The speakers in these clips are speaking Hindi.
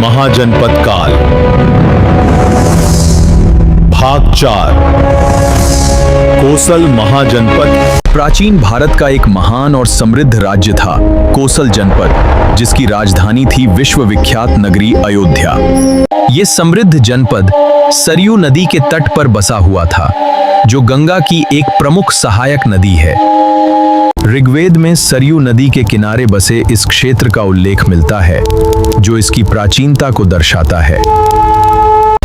महाजनपद काल भाग 4 कोसल महाजनपद प्राचीन भारत का एक महान और समृद्ध राज्य था कोसल जनपद, जिसकी राजधानी थी विश्वविख्यात नगरी अयोध्या। ये समृद्ध जनपद सरयू नदी के तट पर बसा हुआ था, जो गंगा की एक प्रमुख सहायक नदी है। ऋग्वेद में सरयू नदी के किनारे बसे इस क्षेत्र का उल्लेख मिलता है, जो इसकी प्राचीनता को दर्शाता है।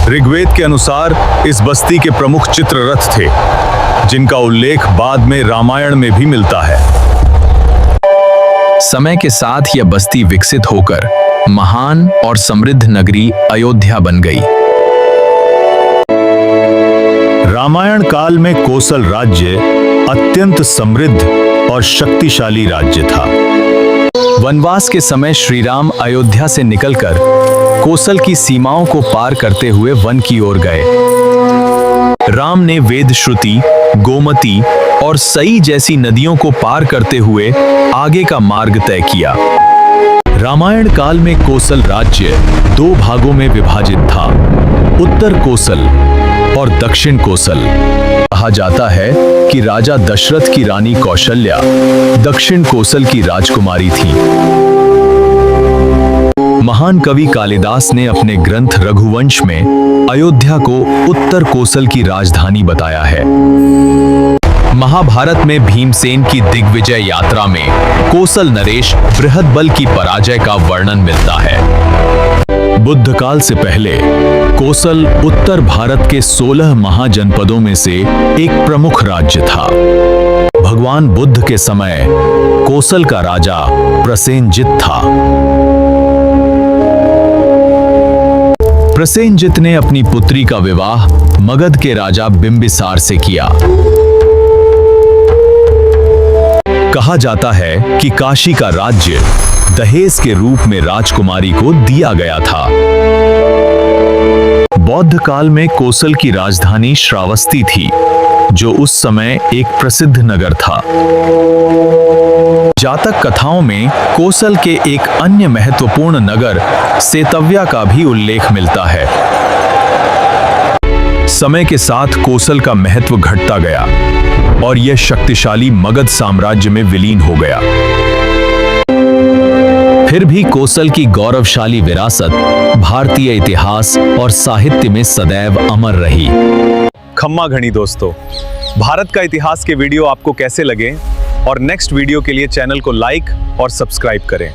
ऋग्वेद के अनुसार इस बस्ती के प्रमुख चित्ररथ थे, जिनका उल्लेख बाद में रामायण में भी मिलता है। समय के साथ यह बस्ती विकसित होकर महान और समृद्ध नगरी अयोध्या बन गई। रामायण काल में कोसल राज्य अत्यंत समृद्ध और शक्तिशाली राज्य था। वनवास के समय श्री राम अयोध्या से निकलकर कोसल की सीमाओं को पार करते हुए वन की ओर गए। राम ने वेद श्रुति, गोमती और सई जैसी नदियों को पार करते हुए आगे का मार्ग तय किया। रामायण काल में कोसल राज्य 2 भागों में विभाजित था, उत्तर कोसल और दक्षिण कोसल। कहा जाता है कि राजा दशरथ की रानी कौशल्या दक्षिण कोसल की राजकुमारी थी। महान कवि कालिदास ने अपने ग्रंथ रघुवंश में अयोध्या को उत्तर कोसल की राजधानी बताया है। महाभारत में भीमसेन की दिग्विजय यात्रा में कोसल नरेश बृहद्बल की पराजय का वर्णन मिलता है। बुद्ध काल से पहले कोसल उत्तर भारत के 16 महाजनपदों में से एक प्रमुख राज्य था। भगवान बुद्ध के समय कोसल का राजा प्रसेनजित था। प्रसेनजित ने अपनी पुत्री का विवाह मगध के राजा बिंबिसार से किया। कहा जाता है कि काशी का राज्य दहेज के रूप में राजकुमारी को दिया गया था। बौद्ध काल में कोसल की राजधानी श्रावस्ती थी, जो उस समय एक प्रसिद्ध नगर था। जातक कथाओं में कोसल के एक अन्य महत्वपूर्ण नगर सेतव्या का भी उल्लेख मिलता है। समय के साथ कोसल का महत्व घटता गया और यह शक्तिशाली मगध साम्राज्य में विलीन हो गया। फिर भी कोसल की गौरवशाली विरासत भारतीय इतिहास और साहित्य में सदैव अमर रही। खम्मा घनी दोस्तों, भारत का इतिहास के वीडियो आपको कैसे लगे और नेक्स्ट वीडियो के लिए चैनल को लाइक और सब्सक्राइब करें।